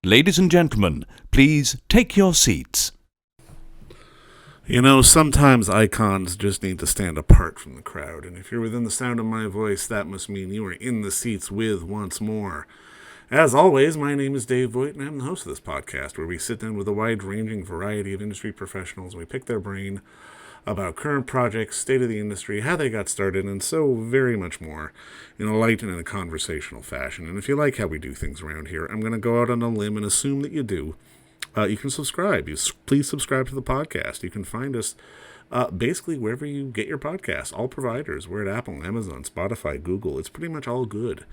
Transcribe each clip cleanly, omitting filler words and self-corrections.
Ladies and gentlemen, please take your seats. You know, sometimes icons just need to stand apart from the crowd, and if you're within the sound of my voice, that must mean you are in the seats with once more. As always, my name is Dave Voigt, and I'm the host of this podcast, where we sit down with a wide-ranging variety of industry professionals, and we pick their brain about current projects, state of the industry, how they got started, and so very much more in a light and in a conversational fashion. And if you like how we do things around here, I'm going to go out on a limb and assume that you do. You can subscribe. Please subscribe to the podcast. You can find us basically wherever you get your podcasts. All providers. We're at Apple, Amazon, Spotify, Google. It's pretty much all good.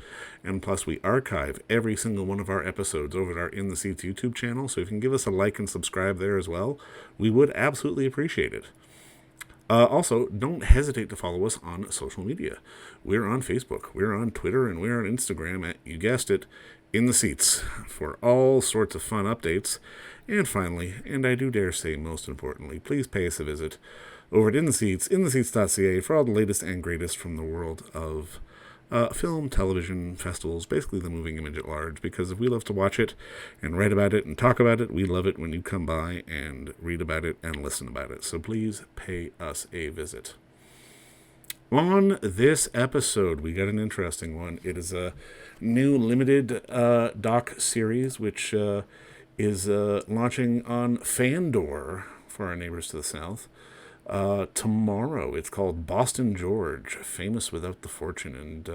And plus, we archive every single one of our episodes over at our In the Seats YouTube channel. So if you can give us a like and subscribe there as well, we would absolutely appreciate it. Also, don't hesitate to follow us on social media. We're on Facebook, we're on Twitter, and we're on Instagram at, you guessed it, In the Seats, for all sorts of fun updates. And finally, and I do dare say most importantly, please pay us a visit over at In the Seats, intheseats.ca, for all the latest and greatest from the world of film, television, festivals, basically the moving image at large, because if we love to watch it and write about it and talk about it, we love it when you come by and read about it and listen about it. So please pay us a visit. On this episode, we got an interesting one. It is a new limited doc-series, which is launching on Fandor for our neighbors to the south. Tomorrow. It's called Boston George, Famous Without the Fortune. And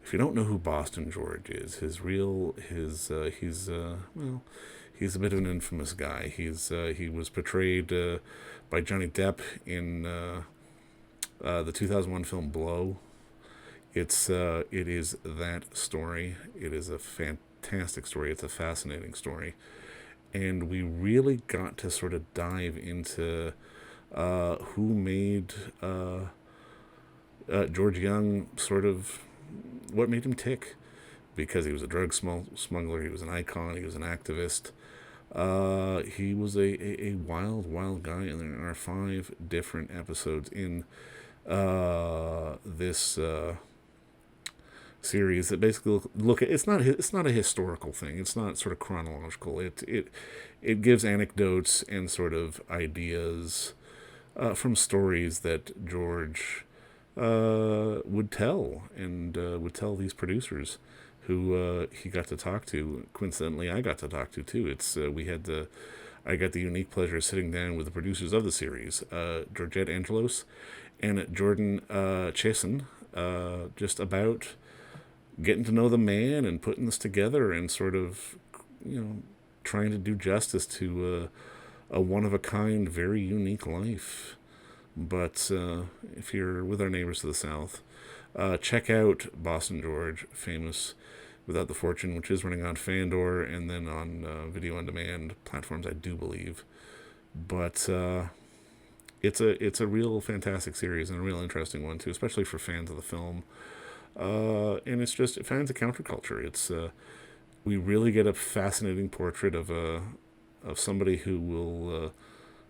if you don't know who Boston George is, he's a bit of an infamous guy. He was portrayed by Johnny Depp in the 2001 film Blow. It is that story. It is a fantastic story. It's a fascinating story, and we really got to sort of dive into who made George Jung sort of, what made him tick, because he was a drug smuggler, he was an icon, he was an activist, he was a wild guy, and there are 5 different episodes in this series that basically look at, it's not a historical thing, it's not sort of chronological, it gives anecdotes and sort of ideas from stories that George would tell, and would tell these producers who he got to talk to. Coincidentally, I got to talk to too. I got the unique pleasure of sitting down with the producers of the series, Georgette Angelos and Jordan Chesson, just about getting to know the man and putting this together and sort of, trying to do justice to a one-of-a-kind, very unique life. But if you're with our neighbors to the south, check out Boston George, Famous Without the Fortune, which is running on Fandor and then on video-on-demand platforms, I do believe. But it's a real fantastic series and a real interesting one, too, especially for fans of the film. And it's just fans of counterculture. It's we really get a fascinating portrait of somebody who will,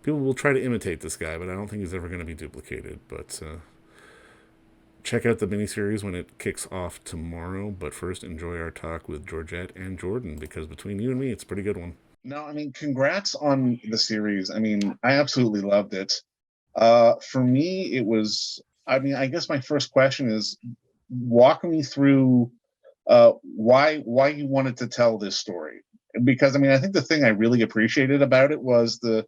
people will try to imitate this guy, but I don't think he's ever going to be duplicated. But check out the miniseries when it kicks off tomorrow. But first, enjoy our talk with Georgette and Jordan, because between you and me, it's a pretty good one. No, I mean, congrats on the series. I mean, I absolutely loved it. For me, it was, I mean, I guess my first question is, walk me through why you wanted to tell this story. Because, I mean, I think the thing I really appreciated about it was that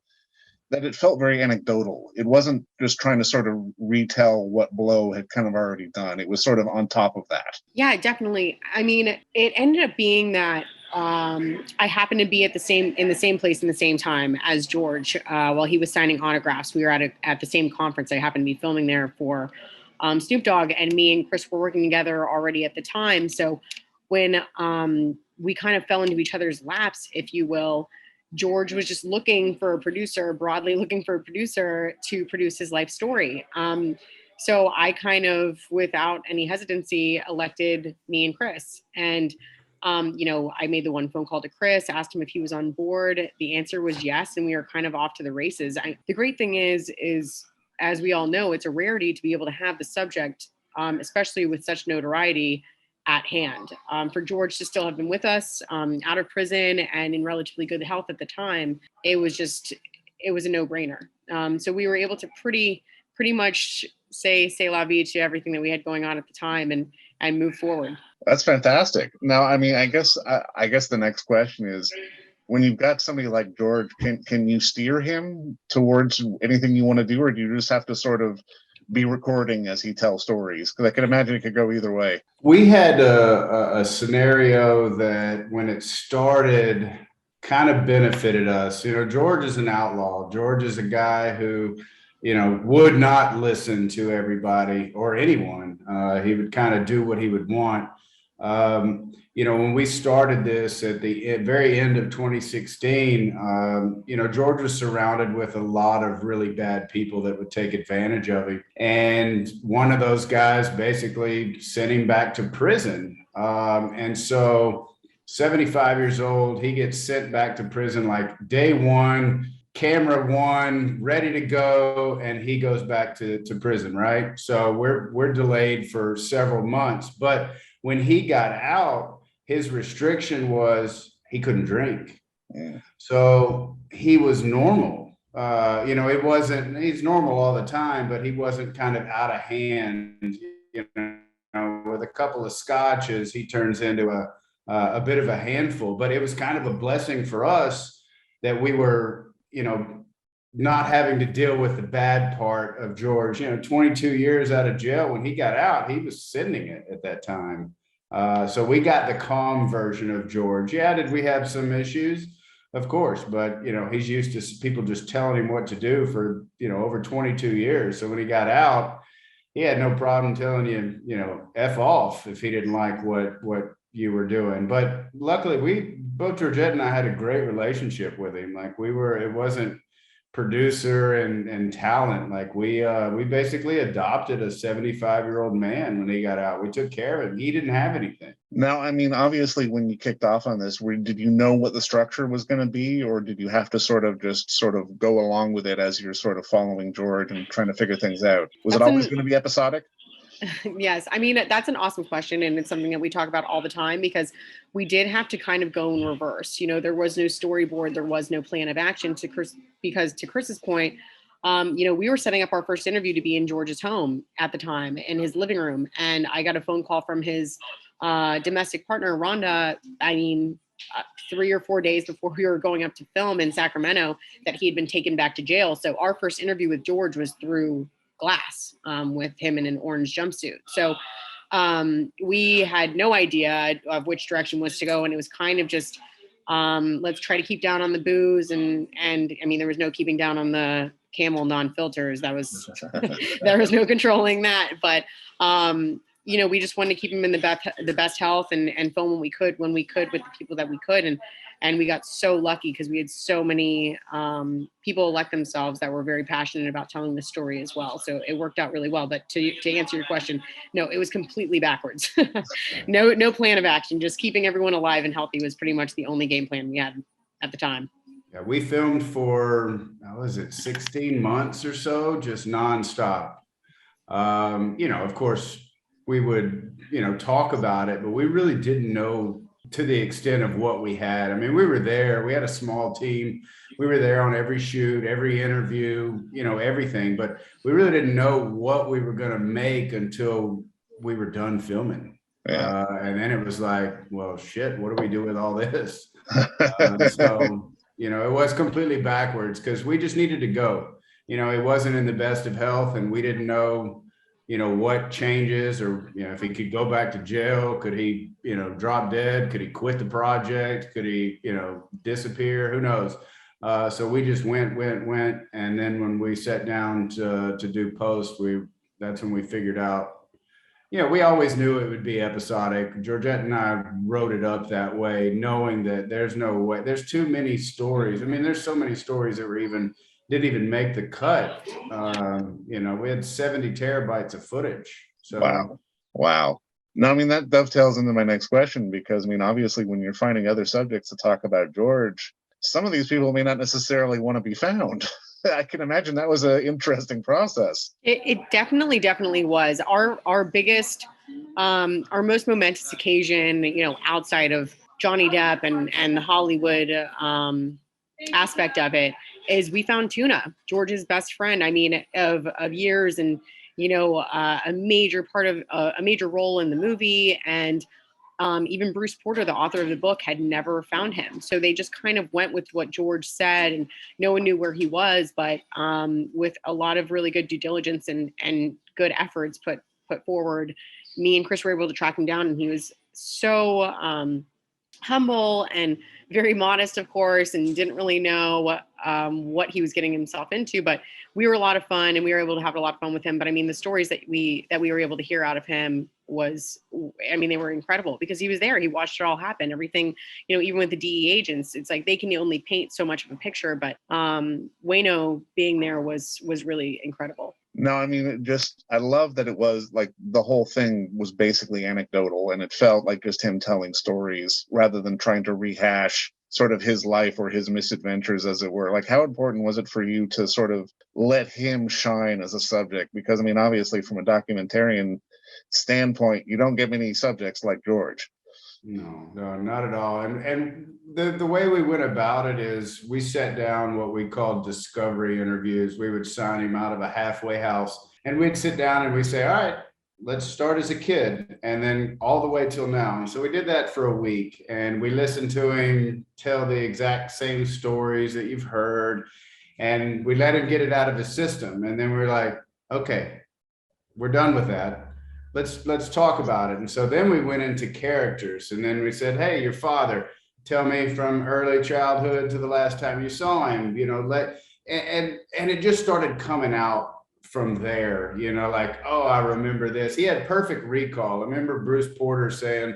it felt very anecdotal. It wasn't just trying to sort of retell what Blow had kind of already done. It was sort of on top of that. Yeah, definitely. I mean, it ended up being that I happened to be in the same place in the same time as George while he was signing autographs. We were at the same conference. I happened to be filming there for Snoop Dogg, and me and Chris were working together already at the time. So when we kind of fell into each other's laps, if you will, George was just broadly looking for a producer to produce his life story. So I kind of, without any hesitancy, elected me and Chris. And, I made the one phone call to Chris, asked him if he was on board. The answer was yes. And we were kind of off to the races. The great thing is, as we all know, it's a rarity to be able to have the subject, especially with such notoriety, at hand. For George to still have been with us, out of prison and in relatively good health at the time, it was a no-brainer. So we were able to pretty much say la vie to everything that we had going on at the time and move forward. That's fantastic. Now, I mean, I guess the next question is, when you've got somebody like George, can you steer him towards anything you want to do, or do you just have to sort of be recording as he tells stories? Because I can imagine it could go either way. We had a scenario that when it started kind of benefited us. You know, George is an outlaw. George is a guy who, you know, would not listen to everybody or anyone. He would kind of do what he would want. You know, when we started this at the very end of 2016, you know, George was surrounded with a lot of really bad people that would take advantage of him. And one of those guys basically sent him back to prison. And so 75 years old, he gets sent back to prison like day one, camera one, ready to go, and he goes back to prison, right? So we're delayed for several months. But when he got out, his restriction was he couldn't drink. Yeah. So he was normal. You know, it wasn't, he's normal all the time, but he wasn't kind of out of hand. You know, with a couple of scotches, he turns into a bit of a handful. But it was kind of a blessing for us that we were, you know, not having to deal with the bad part of George. You know, 22 years out of jail, when he got out, he was sending it at that time. So we got the calm version of George. Yeah, did we have some issues? Of course, but, you know, he's used to people just telling him what to do for, you know, over 22 years. So when he got out, he had no problem telling you, you know, F off if he didn't like what you were doing. But luckily, both Georgette and I had a great relationship with him. Like it wasn't producer and talent. Like we basically adopted a 75-year-old man when he got out. We took care of him. He didn't have anything. Now, I mean, obviously, when you kicked off on this, did you know what the structure was going to be, or did you have to sort of go along with it as you're sort of following George and trying to figure things out? Was it always going to be episodic? Yes. I mean, that's an awesome question. And it's something that we talk about all the time, because we did have to kind of go in reverse. You know, there was no storyboard. There was no plan of action because to Chris's point, you know, we were setting up our first interview to be in George's home at the time, in his living room. And I got a phone call from his domestic partner, Rhonda, 3 or 4 days before we were going up to film in Sacramento, that he had been taken back to jail. So our first interview with George was through glass, with him in an orange jumpsuit. So we had no idea of which direction was to go. And it was kind of just, let's try to keep down on the booze. And I mean, there was no keeping down on the Camel non-filters. That was, there was no controlling that. But, you know, we just wanted to keep him in the best health and film when we could with the people that we could. And we got so lucky because we had so many people elect themselves that were very passionate about telling the story as well. So it worked out really well. But to answer your question, no, it was completely backwards. No plan of action. Just keeping everyone alive and healthy was pretty much the only game plan we had at the time. Yeah, we filmed for, 16 months or so, just nonstop. You know, of course, we would, you know, talk about it, but we really didn't know to the extent of what we had. I mean, we were there, we had a small team. We were there on every shoot, every interview, you know, everything, but we really didn't know what we were going to make until we were done filming. Yeah. And then it was like, well, shit, what do we do with all this? So, you know, it was completely backwards because we just needed to go. You know, he wasn't in the best of health and we didn't know, you know, what changes, or, you know, if he could go back to jail, could he, you know, drop dead? Could he quit the project? Could he, you know, disappear? Who knows? So we just went. And then when we sat down to do post, that's when we figured out, you know, we always knew it would be episodic. Georgette and I wrote it up that way, knowing that there's no way, there's too many stories. I mean, there's so many stories that didn't even make the cut. You know, we had 70 terabytes of footage. So Wow. No, I mean, that dovetails into my next question, because I mean, obviously when you're finding other subjects to talk about George, some of these people may not necessarily want to be found. I can imagine that was an interesting process. It definitely was. Our biggest our most momentous occasion, outside of Johnny Depp and the Hollywood aspect of it, is we found Tuna, George's best friend. I mean, of years, and a major part of a major role in the movie, and even Bruce Porter, the author of the book, had never found him. So they just kind of went with what George said, and no one knew where he was. But with a lot of really good due diligence and good efforts put forward, me and Chris were able to track him down, and he was so humble and very modest, of course, and didn't really know what he was getting himself into. But we were a lot of fun, and we were able to have a lot of fun with him. But I mean, the stories that we were able to hear out of him they were incredible, because he was there. He watched it all happen. Everything, even with the DE agents, it's like they can only paint so much of a picture. But Wayno being there was really incredible. No, I mean, I love that it was like the whole thing was basically anecdotal, and it felt like just him telling stories rather than trying to rehash sort of his life or his misadventures, as it were. Like, how important was it for you to sort of let him shine as a subject? Because, I mean, obviously from a documentarian standpoint, you don't get many subjects like George. No, not at all. And the way we went about it is we sat down what we called discovery interviews. We would sign him out of a halfway house, and we'd sit down and we say, all right, let's start as a kid, and then all the way till now. And so we did that for a week, and we listened to him tell the exact same stories that you've heard, and we let him get it out of his system. And then we're like, okay, we're done with that. Let's talk about it. And so then we went into characters, and then we said, hey, your father, tell me from early childhood to the last time you saw him, and it just started coming out from there, like, oh, I remember this. He had perfect recall. I remember Bruce Porter saying,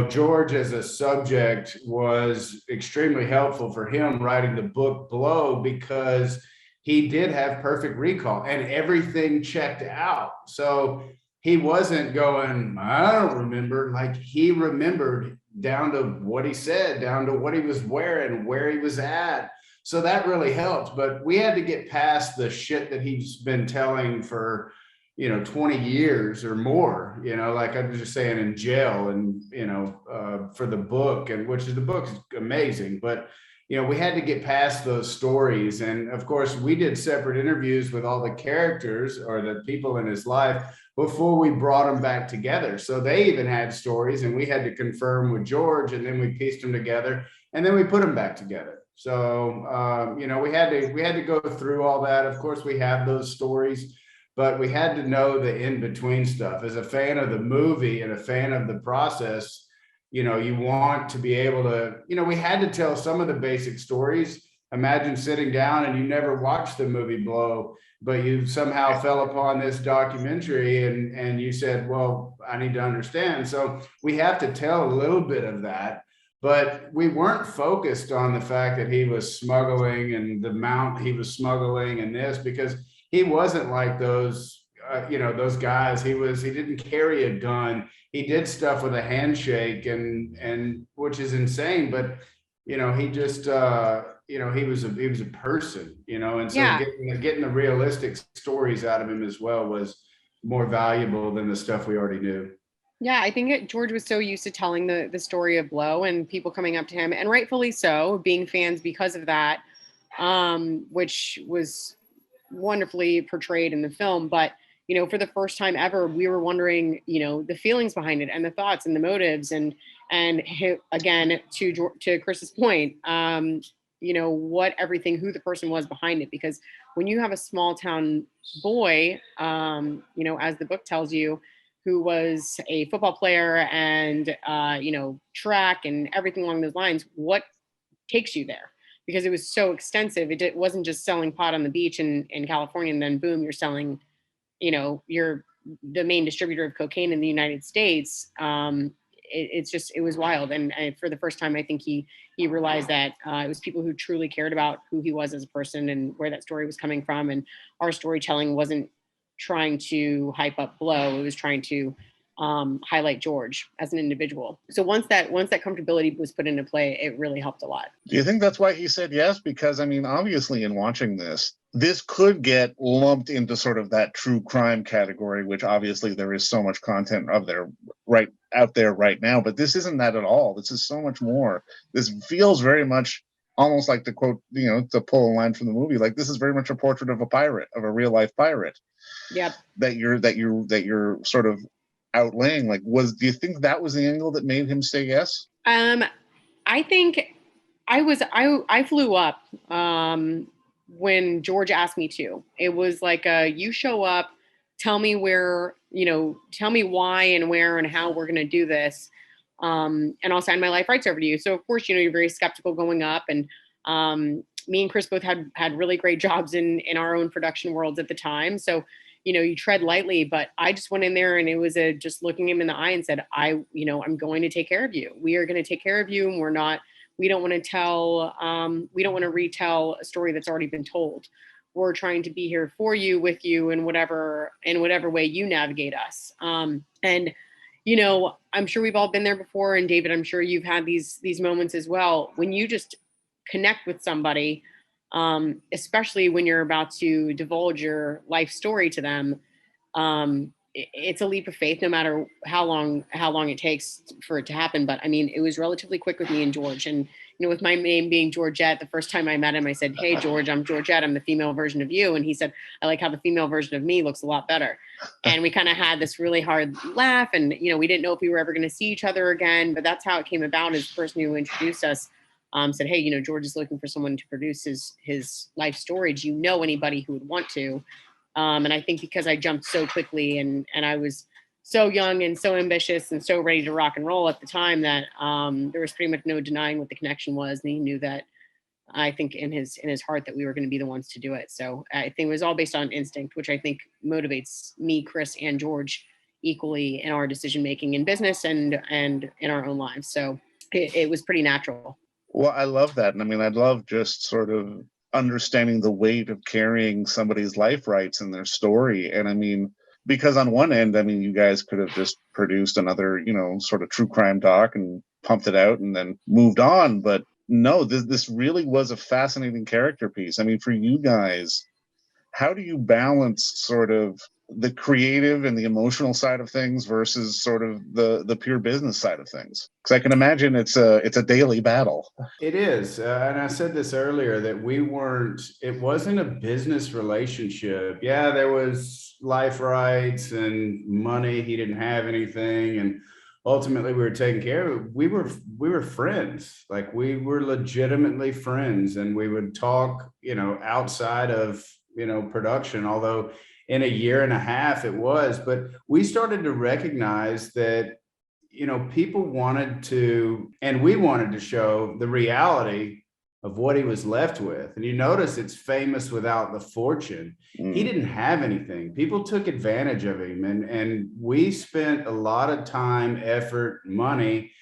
George as a subject was extremely helpful for him writing the book Blow, because he did have perfect recall and everything checked out. So he wasn't going, I don't remember. Like, he remembered down to what he said, down to what he was wearing, where he was at. So that really helped. But we had to get past the shit that he's been telling for, 20 years or more, like I was just saying, in jail, and, for the book, and the book is amazing. But we had to get past those stories. And of course, we did separate interviews with all the characters or the people in his life before we brought them back together. So they even had stories, and we had to confirm with George, and then we pieced them together, and then we put them back together. So, we had to go through all that. Of course, we have those stories, but we had to know the in-between stuff. As a fan of the movie and a fan of the process, you want to be able to, we had to tell some of the basic stories. Imagine sitting down and you never watched the movie Blow, but you somehow fell upon this documentary, and you said, well, I need to understand. So we have to tell a little bit of that, but we weren't focused on the fact that he was smuggling and the amount he was smuggling and this, because he wasn't like those, those guys. He didn't carry a gun. He did stuff with a handshake, and which is insane, but he just, he was a person, and so Yeah. getting the realistic stories out of him as well was more valuable than the stuff we already knew. Yeah, I think George was so used to telling the story of Blow, and people coming up to him, and rightfully so, being fans because of that, which was wonderfully portrayed in the film. But for the first time ever, we were wondering, the feelings behind it, and the thoughts and the motives, and again, to Chris's point, who the person was behind it. Because when you have a small town boy, as the book tells you, who was a football player and track and everything along those lines, what takes you there? Because it was so extensive. It wasn't just selling pot on the beach in California, and then boom, you're selling, you're the main distributor of cocaine in the United States. It was wild. And for the first time, I think he realized that it was people who truly cared about who he was as a person and where that story was coming from. And our storytelling wasn't trying to hype up Blow. It was trying to highlight George as an individual. So once that comfortability was put into play, it really helped a lot. Do you think that's why he said yes? Because I mean, obviously, in watching this could get lumped into sort of that true crime category, which obviously there is so much content of there right out there right now. But this isn't that at all. This is so much more. This feels very much almost like, the quote, to pull a line from the movie, like this is very much a portrait of a pirate, of a real life pirate. Yep. That you're sort of outlaying. Like, do you think that was the angle that made him say yes? I think I flew up when George asked me to. It was like, you show up, tell me where, tell me why and where and how we're going to do this. And I'll sign my life rights over to you. So of course, you're very skeptical going up. And me and Chris both had really great jobs in our own production worlds at the time. So, you tread lightly, but I just went in there and it was just looking him in the eye and said, I'm going to take care of you. We are going to take care of you. And we don't want to retell a story that's already been told. We're trying to be here for you, with you, in whatever way you navigate us. And, I'm sure we've all been there before. And David, I'm sure you've had these moments as well, when you just connect with somebody, especially when you're about to divulge your life story to them. It's a leap of faith, no matter how long it takes for it to happen. But I mean, it was relatively quick with me and George. And, with my name being Georgette, the first time I met him, I said, "Hey, George, I'm Georgette. I'm the female version of you." And he said, "I like how the female version of me looks a lot better." And we kind of had this really hard laugh. And, we didn't know if we were ever going to see each other again. But that's how it came about. As the person who introduced us said, "Hey, George is looking for someone to produce his life story. Do you know anybody who would want to?" And I think because I jumped so quickly and I was so young and so ambitious and so ready to rock and roll at the time, that there was pretty much no denying what the connection was. And he knew that, I think in his heart, that we were going to be the ones to do it. So I think it was all based on instinct, which I think motivates me, Chris, and George equally in our decision making in business and in our own lives. So it was pretty natural. Well, I love that. And I mean, I love just sort of understanding the weight of carrying somebody's life rights and their story. And I mean, because on one end, I mean, you guys could have just produced another, sort of true crime doc and pumped it out and then moved on. But no, this really was a fascinating character piece. I mean, for you guys, how do you balance sort of the creative and the emotional side of things versus sort of the pure business side of things? Because I can imagine it's a daily battle. It is. And I said this earlier, that it wasn't a business relationship. Yeah, there was life rights and money. He didn't have anything. And ultimately we were taken care of. We were friends. Like, we were legitimately friends, and we would talk, outside of, production, although in a year and a half it was. But we started to recognize that, people wanted to, and we wanted to show the reality of what he was left with. And you notice it's famous without the fortune. He didn't have anything. People took advantage of him. And we spent a lot of time, effort, money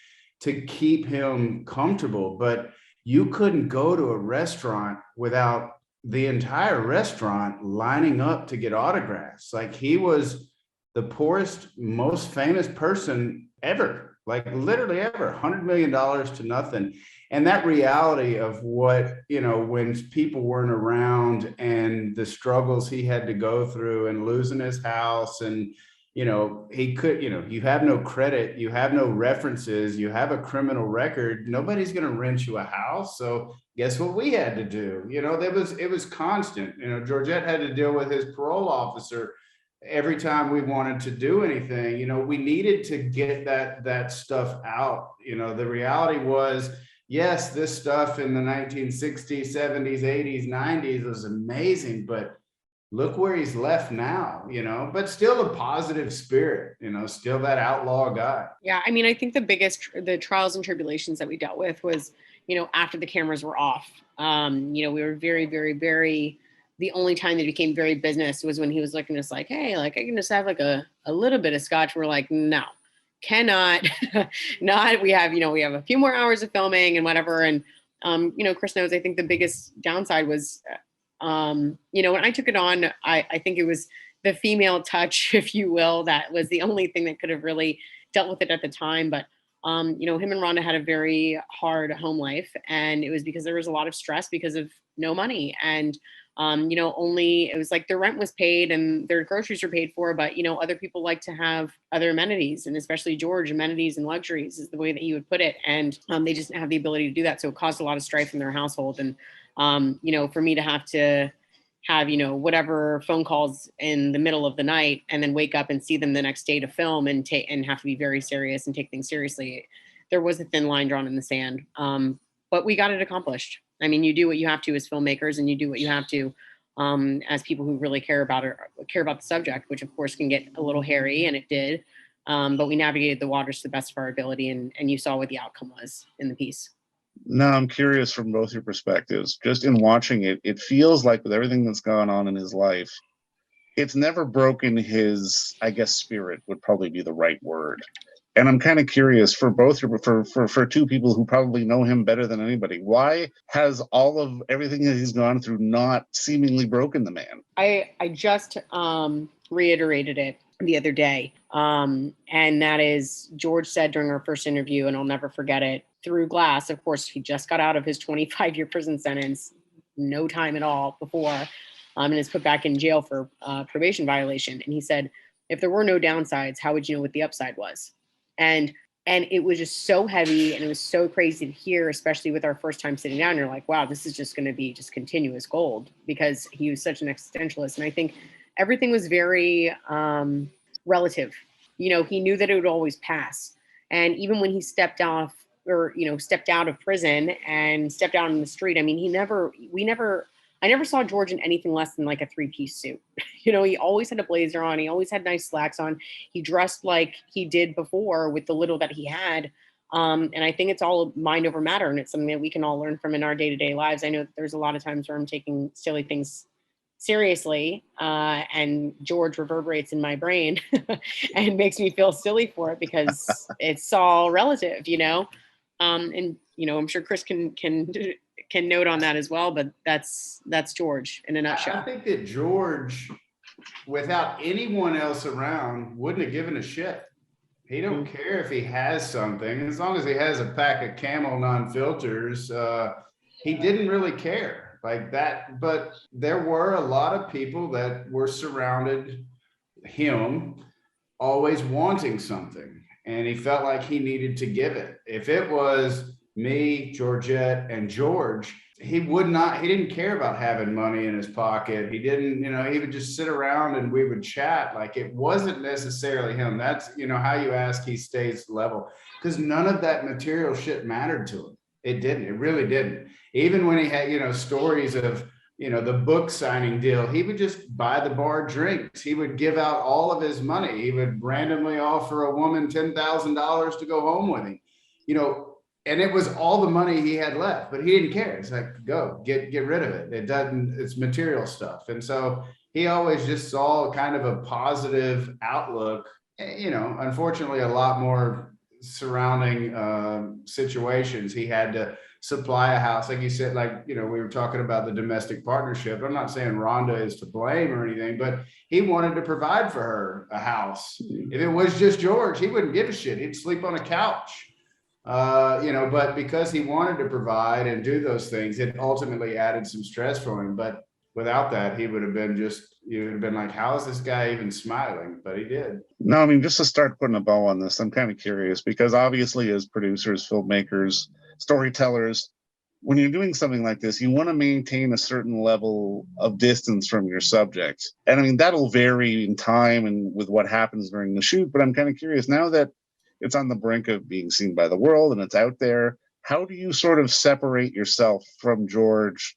to keep him comfortable. But you couldn't go to a restaurant without the entire restaurant lining up to get autographs. Like, he was the poorest, most famous person ever, like literally ever, $100 million to nothing. And that reality of what, when people weren't around, and the struggles he had to go through, and losing his house, and, he could, you have no credit, you have no references, you have a criminal record, nobody's going to rent you a house. So guess what we had to do? It was constant. Georgette had to deal with his parole officer every time we wanted to do anything. We needed to get that stuff out. The reality was, yes, this stuff in the 1960s, 70s, 80s, 90s was amazing, but look where he's left now, but still a positive spirit, still that outlaw guy. Yeah. I mean, I think the trials and tribulations that we dealt with was, after the cameras were off. We were very, very, very, the only time that it became very business was when he was looking at us like, "Hey, like, I can just have like a little bit of scotch." We're like, "No, cannot." Not, we have a few more hours of filming and whatever. And, Chris knows, I think the biggest downside was, when I took it on, I think it was the female touch, if you will. That was the only thing that could have really dealt with it at the time. But him and Rhonda had a very hard home life, and it was because there was a lot of stress because of no money. And only it was like their rent was paid and their groceries were paid for, but other people like to have other amenities, and especially George, amenities and luxuries is the way that he would put it. And they just didn't have the ability to do that. So it caused a lot of strife in their household. And for me to have whatever phone calls in the middle of the night and then wake up and see them the next day to film and have to be very serious and take things seriously, there was a thin line drawn in the sand. But we got it accomplished. I mean, you do what you have to as filmmakers, and you do what you have to as people who really care about the subject, which of course can get a little hairy, and it did. But we navigated the waters to the best of our ability, and you saw what the outcome was in the piece. Now, I'm curious from both your perspectives. Just in watching it, it feels like with everything that's gone on in his life, it's never broken his, I guess, spirit would probably be the right word. And I'm kind of curious for both, for two people who probably know him better than anybody, why has all of everything that he's gone through not seemingly broken the man? I just reiterated it the other day. And that is, George said during our first interview, and I'll never forget it, through glass, of course, he just got out of his 25-year prison sentence, no time at all before, and is put back in jail for probation violation. And he said, if there were no downsides, how would you know what the upside was? And it was just so heavy, and it was so crazy to hear, especially with our first time sitting down. You're like, wow, this is just going to be just continuous gold, because he was such an existentialist. And I think everything was very relative. He knew that it would always pass. And even when he stepped out of prison and stepped out on the street, I mean, I never saw George in anything less than like a 3-piece suit. He always had a blazer on. He always had nice slacks on. He dressed like he did before with the little that he had. And I think it's all mind over matter. And it's something that we can all learn from in our day-to-day lives. I know that there's a lot of times where I'm taking silly things seriously, and George reverberates in my brain and makes me feel silly for it, because it's all relative, and I'm sure Chris can note on that as well, but that's George in a nutshell. I think that George, without anyone else around, wouldn't have given a shit. He don't care if he has something, as long as he has a pack of Camel non-filters. He didn't really care like that. But there were a lot of people that were surrounded him, always wanting something, and he felt like he needed to give it. If it was me, Georgette, and George, he didn't care about having money in his pocket. He didn't, he would just sit around and we would chat. Like, it wasn't necessarily him. That's, how you ask he stays level, because none of that material shit mattered to him. It didn't. It really didn't. Even when he had, stories of, the book signing deal, he would just buy the bar drinks. He would give out all of his money. He would randomly offer a woman $10,000 to go home with him, and it was all the money he had left, but he didn't care. It's like, go get rid of it. It's material stuff. And so he always just saw kind of a positive outlook, unfortunately, a lot more surrounding situations. He had to supply a house. Like you said, we were talking about the domestic partnership. I'm not saying Rhonda is to blame or anything, but he wanted to provide for her a house. If it was just George, he wouldn't give a shit. He'd sleep on a couch. But because he wanted to provide and do those things, it ultimately added some stress for him. But without that, he would have been like, how is this guy even smiling? But he did. No, I mean, just to start putting a bow on this, I'm kind of curious, because obviously as producers, filmmakers, storytellers, when you're doing something like this, you want to maintain a certain level of distance from your subject. And I mean, that'll vary in time and with what happens during the shoot. But I'm kind of curious, now that it's on the brink of being seen by the world and it's out there, how do you sort of separate yourself from George,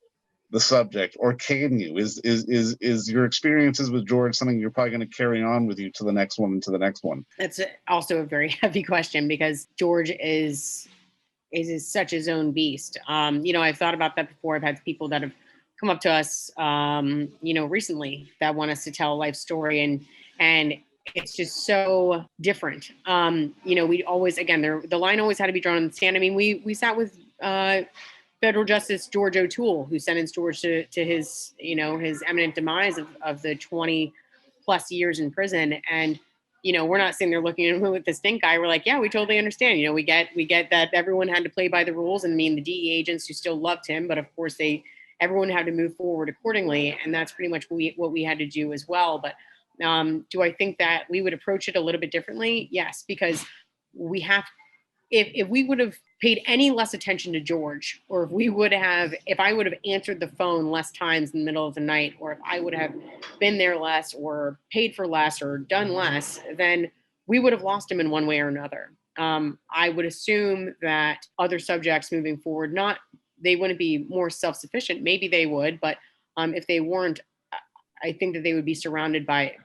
the subject, or can you? Is your experiences with George something you're probably going to carry on with you to the next one and to the next one? That's also a very heavy question, because George is such his own beast. I've thought about that before. I've had people that have come up to us, recently, that want us to tell a life story, and it's just so different. We always, again, the line always had to be drawn in the sand. I mean, we sat with Federal Justice George O'Toole, who sentenced George to his, his imminent demise of the 20 plus years in prison. And, we're not sitting there looking at him with the stink eye. We're like, yeah, we totally understand. We get that everyone had to play by the rules. And I mean, the DEA agents who still loved him, but of course everyone had to move forward accordingly. And that's pretty much what we had to do as well. But do I think that we would approach it a little bit differently? Yes, because we have, if we would have paid any less attention to George, or if I would have answered the phone less times in the middle of the night, or if I would have been there less or paid for less or done less, then we would have lost him in one way or another. I would assume that other subjects moving forward, they wouldn't be more self-sufficient. Maybe they would, but if they weren't, I think that they would be surrounded by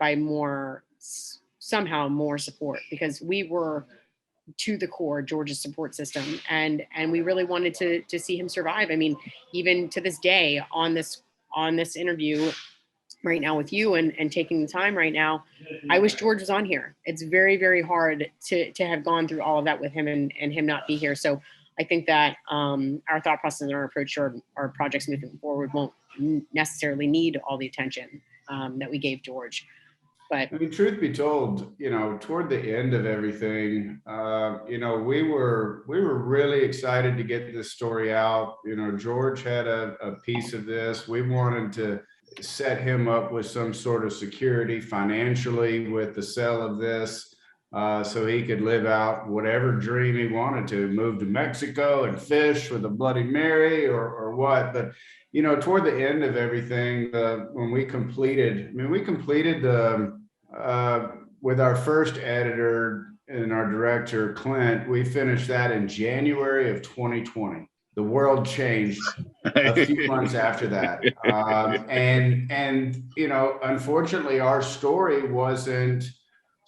somehow more support, because we were to the core George's support system, and we really wanted to see him survive. I mean, even to this day, on this interview right now with you and taking the time right now, I wish George was on here. It's very, very hard to have gone through all of that with him and him not be here. So I think that our thought process and our approach to our projects moving forward won't necessarily need all the attention that we gave George. But I mean, truth be told, toward the end of everything, we were really excited to get this story out. George had a piece of this. We wanted to set him up with some sort of security financially with the sale of this, so he could live out whatever dream he wanted to, move to Mexico and fish with a Bloody Mary or what. But toward the end of everything, when we completed with our first editor and our director, Clint, we finished that in January of 2020. The world changed a few months after that. And unfortunately, our story wasn't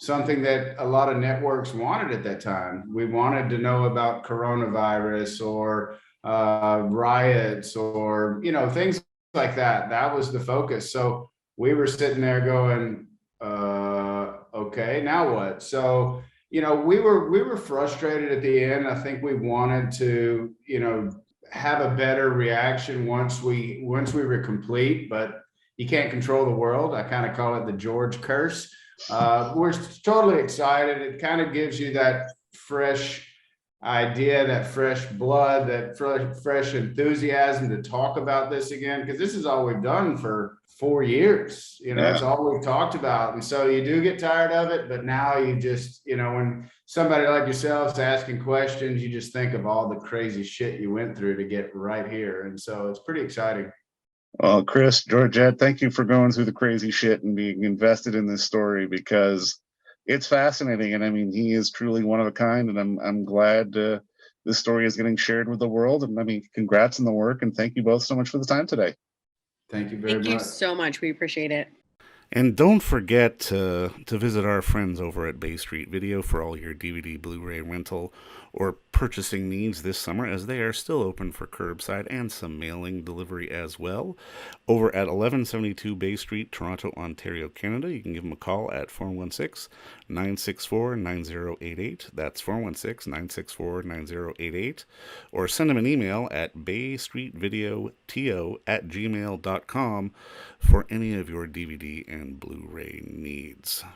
something that a lot of networks wanted at that time. We wanted to know about coronavirus or riots or, things like that. That was the focus. So we were sitting there going, okay, now what? So, we were frustrated at the end. I think we wanted to, have a better reaction once we were complete, but you can't control the world. I kind of call it the George curse. We're totally excited. It kind of gives you that fresh idea, that fresh blood, that fresh enthusiasm to talk about this again, because this is all we've done for 4 years. It's all we've talked about. And so you do get tired of it, but now you just, when somebody like yourself's asking questions, you just think of all the crazy shit you went through to get right here. And so it's pretty exciting. Well, Chris, Georgette, thank you for going through the crazy shit and being invested in this story, because it's fascinating. And I mean, he is truly one of a kind, and I'm glad this story is getting shared with the world. And I mean, congrats on the work, and thank you both so much for the time today. Thank you very much. Thank you so much. We appreciate it. And don't forget to visit our friends over at Bay Street Video for all your DVD, Blu-ray rental, or purchasing needs this summer, as they are still open for curbside and some mailing delivery as well. Over at 1172 Bay Street, Toronto, Ontario, Canada, you can give them a call at 416-964-9088. That's 416-964-9088. Or send them an email at baystreetvideoto@gmail.com for any of your DVD and Blu-ray needs.